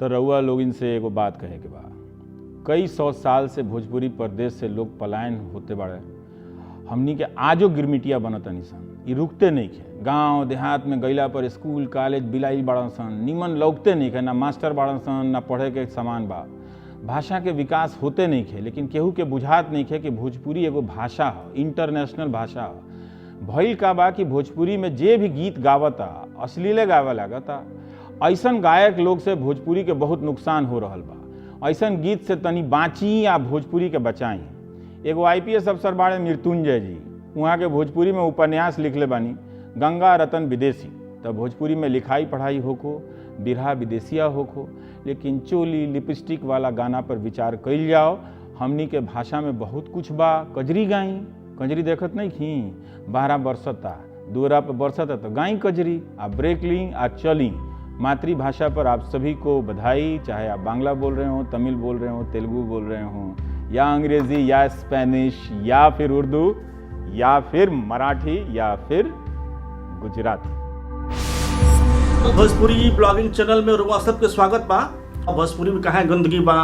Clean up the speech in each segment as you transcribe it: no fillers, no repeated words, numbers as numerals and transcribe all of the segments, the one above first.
तो रउआ लोग इनसे एगो बात कहे के बा। कई सौ साल से भोजपुरी प्रदेश से लोग पलायन होते बाड़े। हमनी के आजो गिरमिटिया बनतनी सन, ये रुकते नहीं खे। गांव देहात में गईला पर स्कूल कॉलेज बिलाई बाड़न सन, निमन लौकते नहीं खे, ना मास्टर बाड़न सन, ना पढ़े के सामान बा। भाषा के विकास होते नहीं खे, लेकिन केहू के बुझात नहीं खे कि भोजपुरी एगो भाषा है, इंटरनेशनल भाषा है। भइल का बा कि भोजपुरी में जे भी गीत गावता अश्लीले गावे लागता। ऐसन गायक लोग से भोजपुरी के बहुत नुकसान हो रहल बा। ऐसन गीत से तनी बाँची या भोजपुरी के बचाई। एगो IPS अफसर बाड़े मृत्युंजय जी, वहाँ के भोजपुरी में उपन्यास लिखले बानी गंगा रतन विदेशी। तब भोजपुरी में लिखाई पढ़ाई होको, बिरहा विदेशिया होको, लेकिन चोली लिपस्टिक वाला गाना पर विचार कइल जाओ। हमनी के भाषा में बहुत कुछ बा। कजरी गाई, कजरी देखत नहीं खी, 12 बरसता दूरा पर बरसता तो गाई कजरी। आप ब्रेक ली, आज चली। मातृभाषा पर आप सभी को बधाई, चाहे आप बांग्ला बोल रहे हो, तमिल बोल रहे हो, तेलुगु बोल रहे हो, या अंग्रेजी या स्पेनिश या फिर उर्दू या फिर मराठी या फिर गुजराती। भोजपुरी ब्लॉगिंग चैनल में रुआ सबके स्वागत बा। भोजपुरी में कहाँ गंदगी बा,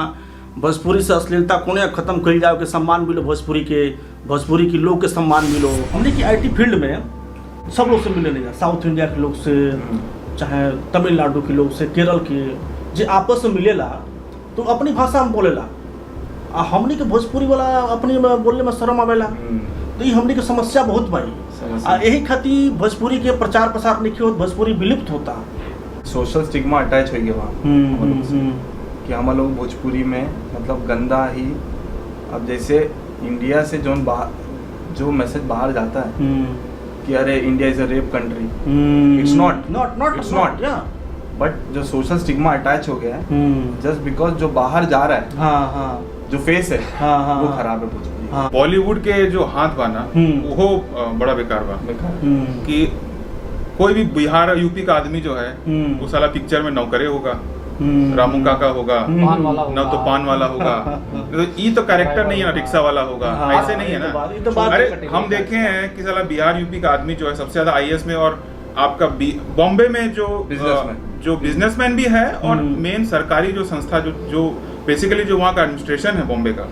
भोजपुरी से अश्लीलता कोने खत्म कइल जाओ के सम्मान मिलो, भोजपुरी के लोग के सम्मान मिलो। हमने की IT फील्ड में सब लोग से मिले नहीं, साउथ इंडिया के लोग से, चाहे तमिलनाडु के लोग से, केरल के, जो आपस में मिलेला तो अपनी भाषा में बोलेला। हमने के भोजपुरी वाला अपनी में बोलने में शर्म आवेला। तो ये हमने की समस्या बहुत भाई। यही खातिर भोजपुरी के प्रचार प्रसार नहीं होता, भोजपुरी विलुप्त होता। सोशल स्टिग्मा अटैच हो गया वहाँ कि हम लोग भोजपुरी में मतलब गंदा ही। अब जैसे इंडिया से जो मैसेज बाहर जाता है कि अरे India is a rape country, it's not but जो सोशल स्टिग्मा अटैच हो गया है जस्ट बिकॉज जो बाहर जा रहा है, जो फेस है वो खराब है भोजपुरी। बॉलीवुड के जो हाथ बा ना वो बड़ा बेकार बा। कि कोई भी बिहार यूपी का आदमी जो है वो साला पिक्चर में नौकरे होगा, रामू काका होगा, न तो पान वाला होगा। तो ये तो कैरेक्टर नहीं है ना, रिक्शा वाला होगा, ऐसे नहीं है ना। अरे हम देखे हैं कि साला बिहार यूपी का आदमी जो है सबसे ज्यादा IAS में, और आपका बॉम्बे में जो बिजनेसमैन भी है, और मेन सरकारी जो संस्था जो बेसिकली जो वहाँ का एडमिनिस्ट्रेशन है बॉम्बे का,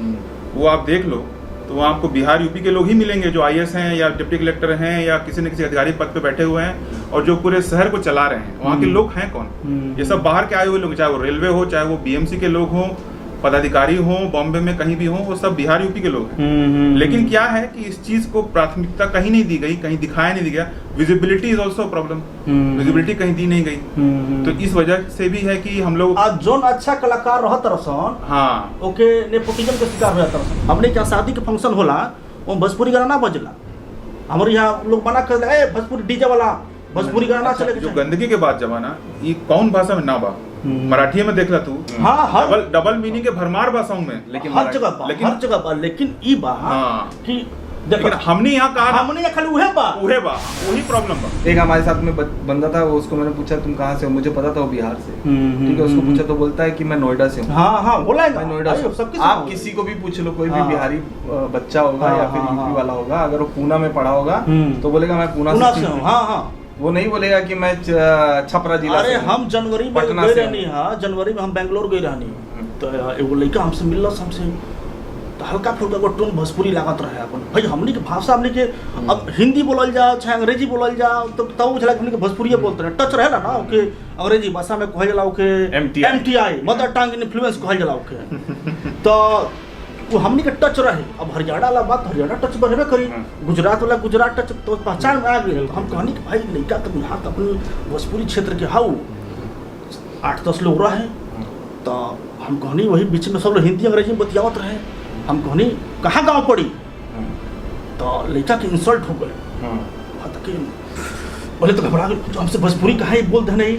वो आप देख लो तो वहाँ आपको बिहार यूपी के लोग ही मिलेंगे जो IAS हैं या डिप्टी कलेक्टर हैं या किसी न किसी अधिकारी पद पे बैठे हुए हैं और जो पूरे शहर को चला रहे हैं। वहाँ के लोग हैं कौन? ये सब बाहर के आए हुए लोग, चाहे वो रेलवे हो, चाहे वो BMC के लोग हों, पदाधिकारी हों, बॉम्बे में कहीं भी हों, वो सब बिहार यूपी के लोग हैं। लेकिन क्या है कि इस चीज को प्राथमिकता कहीं नहीं दी गई, कहीं दिखाया नहीं दिया। Visibility is also problem, visibility कहीं दी नहीं गई। तो इस वजह से भी है कि हम लोग जोन अच्छा कलाकार रहत रसन, हाँ ओके, नेपोटिज्म के शिकार हो जाता रसन। हमने क्या शादी के फंक्शन होला वो भोजपुरी गाना ना बजला, हमारे यहाँ लोग मना कर दे भोजपुरी DJ वाला भोजपुरी गाना चले। जो गंदगी के बाद जमाना, ये कौन भाषा में ना बा? मराठी में देखला तू, डबल मीनिंग के भरमार भाषाओं में, लेकिन हर जगह पर लेकिन ई बा कि लेकिन हमने यहाँ कहा, हमने खाली वही प्रॉब्लम बा। एक हमारे साथ में बंदा था, उसको मैंने पूछा तुम कहाँ से हो, मुझे पता था वो बिहार से, ठीक है। उसको पूछा तो बोलता है कि मैं नोएडा से हूँ। हाँ बोला है नोएडा से। आप किसी को भी पूछ लो, कोई भी बिहारी बच्चा होगा या फिर यूपी वाला होगा, अगर वो पूना में पढ़ा होगा तो बोलेगा मैं पूना से हूँ। वो नहीं बोलेगा कि मैं छपरा जिला से। अरे हम जनवरी में गए रहनी, जनवरी में हम बेंगलोर गए रहनी, तो एगो लड़का हमसे मिलल, हमसे तो हल्का फुल्का एगो टोन भोजपुरी लागत रहे अपन। भाई हमनी के भाषा, हमनी के अब हिंदी बोलल जाओ चाहे अंग्रेजी बोलल जाओ तो तब बुझला हमनी के भोजपुरी बोलते हैं। टच रहेला ना ओके, अंग्रेजी भाषा में कहल जाला okay MTI mother tongue influence कहल जाला ओके। तो वो हमनी के टच रहे। अब हरियाणा वाला बात, हरियाणा टच बढ़बे करी, गुजरात वाला गुजरात टच, तो पहचान में आ गई। तो हम कहनी कि भाई लड़का तो यहाँ तो अपनी भोजपुरी क्षेत्र के हाउ 8-10 लोग रहे। तो हम कहनी वही बीच में सब लोग हिंदी अंग्रेजी में बतियावत रहे। हम कहनी कहाँ गाँव पड़ी, तो लड़का के इंसल्ट हो गए। बोले तो घबरा गए, हमसे भोजपुरी कहाँ ही बोलते नहीं,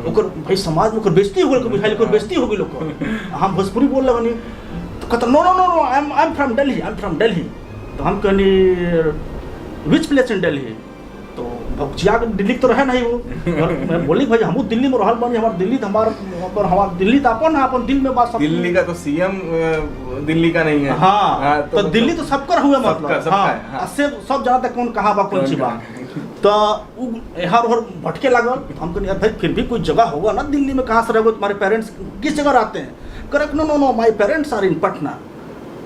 ओकर भाई समाज में बेइज्जती हो गई, बेइज्जती हो गई लोग। हम भोजपुरी बोल लगनी तो कहता no I am from Delhi. तो हम कहनी विच प्लेस इन दिल्ली? तो भौजिया दिल्ली तो रहे नहीं वो। मैं बोली भाई हम दिल्ली में रहल बानी, हमार दिल्ली तो हमार दिल्ली तो अपन दिल में बात। दिल्ली का तो CM दिल्ली का नहीं है। हाँ तो दिल्ली तो सबकर हुए, मतलब सब जानता कौन कहाँ बा कौन सी बात। तो यहाँ और भटके लागल। हम कहने यार भाई फिर भी कोई जगह होगा ना दिल्ली में, कहाँ से रहोगे, तुम्हारे पेरेंट्स किस जगह रहते हैं? Correct, no no no my parents are in Patna.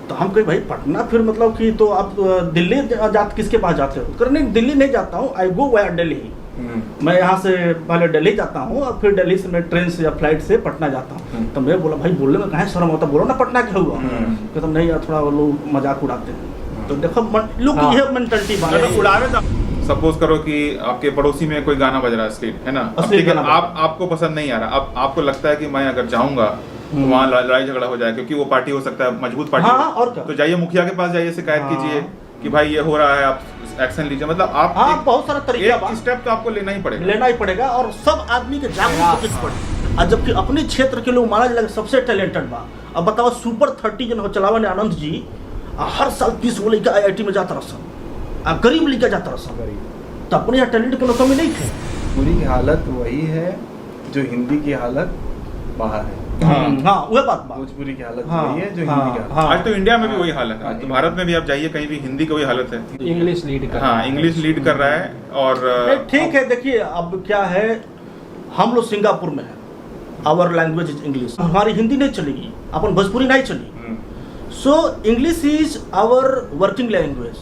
तो हम कहे भाई पटना फिर मतलब कि तो आप दिल्ली जाते किसके पास जाते हो? करे नहीं दिल्ली नहीं जाता हूँ, आई गो वाया दिल्ली। मैं यहाँ से पहले दिल्ली जाता हूँ और फिर दिल्ली से मैं ट्रेन से या फ्लाइट से पटना जाता हूँ। तो मैं बोला भाई बोलने में कहाँ शर्म होता, बोलो ना पटना क्या हुआ। कहता नहीं यार थोड़ा लोग मजाक उड़ाते हैं। तो देखो लोग की ये मेंटालिटी उड़ावे। सपोज करो कि आपके पड़ोसी में कोई गाना बज रहा है असली, है ना, आपको पसंद नहीं आ रहा, अब आपको लगता है कि मैं अगर जाऊंगा तो वहाँ लड़ाई झगड़ा हो जाए, क्योंकि वो पार्टी हो सकता है मजबूत पार्टी। हाँ, और क्या? तो जाइए मुखिया के पास जाइए, शिकायत कीजिए कि भाई ये हो रहा है, आप एक्शन लीजिए। मतलब आप बहुत सारा तरीका स्टेप तो आपको लेना ही पड़ेगा और सब आदमी के जागरूक पड़े। जबकि अपने क्षेत्र के लोग माना जाए सबसे टैलेंटेड बा। अब बताओ सुपर 30 जन हो चलावन आनंद जी हर साल 30 गो लड़का IIT में जाता रहा, गरीब लड़का जाता रहा। तो अपने यहाँ टैलेंट को कमी नहीं थे। पूरी की हालत वही है जो हिंदी की हालत बाहर है। हाँ वह बात भोजपुरी की हालत वही है जो हिंदी की हालत। आज तो इंडिया में भी वही हालत है, तो भारत में भी आप जाइए कहीं भी हिंदी की वही हालत है। इंग्लिश लीड कर हाँ इंग्लिश लीड कर रहा है। और ठीक है, देखिए अब क्या है, हम लोग सिंगापुर में हैं, आवर लैंग्वेज इज इंग्लिश, हमारी हिंदी नहीं चलेगी, अपन भोजपुरी नहीं चली। So English is our working language.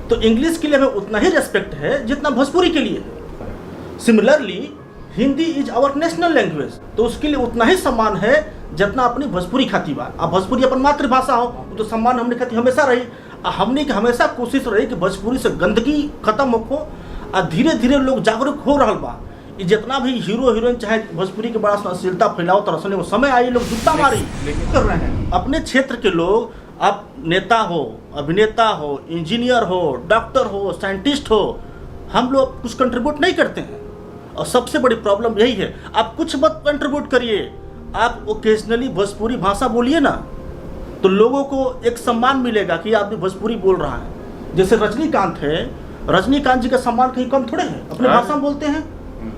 तो इंग्लिश के लिए हमें उतना ही रेस्पेक्ट है जितना भोजपुरी के लिए है। Similarly Hindi is our national language, तो उसके लिए उतना ही सम्मान है जितना अपनी भोजपुरी खाती बा। अब भोजपुरी अपन मातृभाषा हो तो सम्मान हमने खाती हमेशा रही। हमने की हमेशा कोशिश रही कि भोजपुरी से गंदगी खत्म हो, और धीरे धीरे लोग जागरूक हो रहा बा। जितना भी हीरो हीरोइन चाहे भोजपुरी के बड़ा अश्लीलता फैलाओ तरसने वो समय आई, लोग जुत्ता मारी कर रहे हैं। अपने क्षेत्र के लोग, आप नेता हो, अभिनेता हो, इंजीनियर हो, डॉक्टर हो, साइंटिस्ट हो, हम लोग कुछ कंट्रीब्यूट नहीं करते हैं। और सबसे बड़ी प्रॉब्लम यही है, आप कुछ मत कंट्रीब्यूट करिए, आप ओकेजनली भोजपुरी भाषा बोलिए ना, तो लोगों को एक सम्मान मिलेगा कि आदमी भोजपुरी बोल रहा है। जैसे रजनीकांत है, रजनीकांत जी का सम्मान कहीं कम थोड़े है, अपने भाषा में बोलते हैं।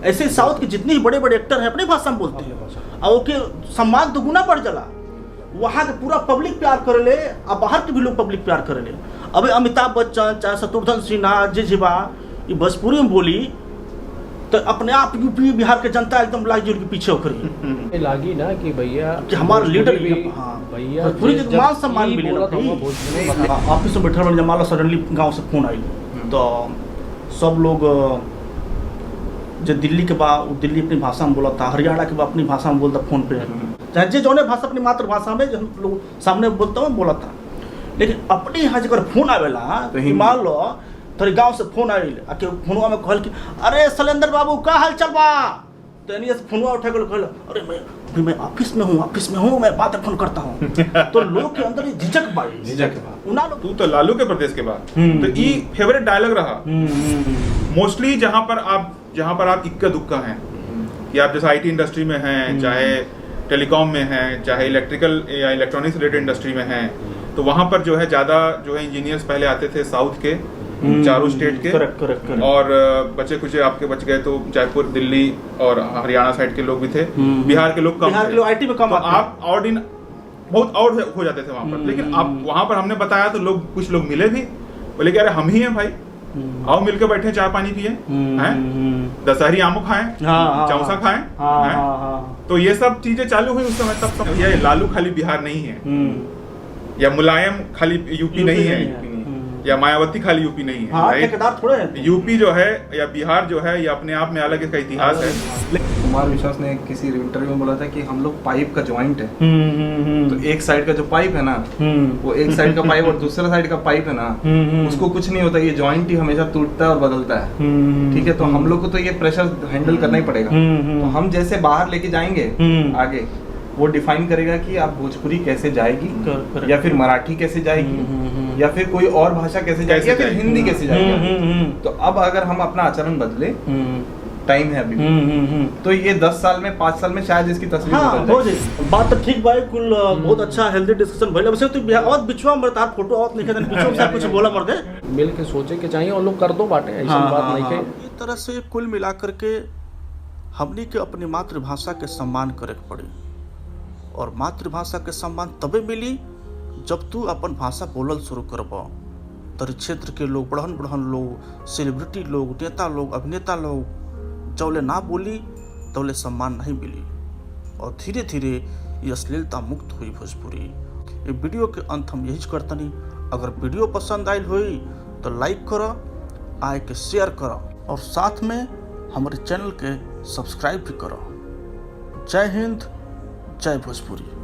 ऐसे साउथ के जितने भी बड़े बड़े एक्टर हैं अपनी भाषा में बोलते हैं, और ओके सम्मान तो गुना बढ़ जाला। वहाँ के पूरा पब्लिक प्यार कर ले, और बाहर के भी लोग पब्लिक प्यार कर ले। अभी अमिताभ बच्चन चाहे शत्रुघ्न सिन्हा, जिजिबा, ये भोजपुरी में बोली तो अपने आप यूपी बिहार के जनता एकदम लागी के पीछे होकर लागी ना कि भैया कि हमारा लीडर भी भैया पूरी मान सम्मान मिले ना। ऑफिस में बैठा बन मान लो सडनली गांव से फोन आई, तो सब लोग जो दिल्ली के बाद वो दिल्ली अपनी भाषा में बोला था, हरियाणा के बाद अपनी भाषा में बोलता फोन पे, चाहे जो जौने भाषा अपनी मातृभाषा में जो लोग सामने बोलता हूँ बोला था। लेकिन अपने यहाँ जब फोन आवेला तो मान लो थोड़ी गांव से फोन आयल, आके फोनवा में कहल कि अरे शैलेंद्र बाबू का हाल चल बा, तो यानी फोनवा उठा कर कहल अरे मैं ऑफिस में हूँ मैं बात फोन करता हूँ। तो लोग के अंदर झिझक बा। तू तो लालू के प्रदेश के बाद तो ये फेवरेट डायलॉग रहा मोस्टली, जहाँ पर आप इक्का दुक्का हैं कि आप जैसे IT इंडस्ट्री में हैं, चाहे टेलीकॉम में हैं, चाहे इलेक्ट्रिकल या इलेक्ट्रॉनिक्स रिलेटेड इंडस्ट्री में हैं, तो वहाँ पर जो है ज़्यादा जो है इंजीनियर्स पहले आते थे साउथ के, चारों स्टेट के। correct. और बचे कुछ आपके बच गए तो जयपुर, दिल्ली और हरियाणा साइड के लोग भी थे। बिहार के लोग कम थे, IT में कम, तो आप और दिन बहुत और हो जाते थे वहाँ पर। लेकिन अब वहाँ पर हमने बताया तो लोग कुछ लोग मिले भी, बोले कि अरे हम ही हैं भाई, आओ मिलकर बैठे चाय पानी पिए, हैं दशहरी आमो खाएं, चौसा खाएं। तो ये सब चीजें चालू हुई उस समय। तब ये लालू खाली बिहार नहीं है, या मुलायम खाली यूपी नहीं है, या मायावती खाली यूपी नहीं है। यूपी जो है या बिहार जो है ये अपने आप में अलग इसका इतिहास है। कुमार विश्वास ने किसी इंटरव्यू में बोला था कि हम लोग पाइप का जॉइंट है। तो एक साइड का जो पाइप है ना, वो एक साइड का पाइप और दूसरा साइड का पाइप है ना, उसको कुछ नहीं होता, ये जॉइंट ही हमेशा टूटता है और बदलता है। ठीक है, तो हम लोग को तो ये प्रेशर हैंडल करना ही पड़ेगा। तो हम जैसे बाहर लेके जाएंगे आगे, वो डिफाइन करेगा कि आप भोजपुरी कैसे जाएगी, या फिर मराठी कैसे जाएगी, या फिर कोई और भाषा कैसे जाएगी, या फिर हिंदी कैसे जाएगी। तो अब अगर हम अपना आचरण बदले, टाइम है अभी, तो ये 10 साल में 5 साल में शायद इसकी तस्वीर बदल जाए। बात तो ठीक भाई, कुल बहुत अच्छा हेल्दी डिस्कशन भइल। वैसे तो बहुत बिचवा मरतार फोटो आवत नहीं है, बिचवा से कुछ बोला मर दे, मिल के सोचे के चाहिए और लोग कर दो बातें, ऐसी बात नहीं है। इस तरह से कुल मिलाकर के हमनी के अपनी मातृभाषा के सम्मान करे पड़ी, और मातृभाषा के सम्मान तबे मिली जब तू अपन भाषा बोलल शुरू करब। तरी क्षेत्र के लोग, बढ़न बढ़न लोग, सेलिब्रिटी लोग, नेता लोग, अभिनेता लोग जौले ना बोली तौले सम्मान नहीं मिली और धीरे धीरे ये अश्लीलता मुक्त हुई भोजपुरी। ये वीडियो के अंत हम यही करतनी। अगर वीडियो पसंद आयल हुई तो लाइक करो, आए के शेयर करो और साथ में हमारे चैनल के सब्सक्राइब भी करो। जय हिंद, जय भोजपुरी।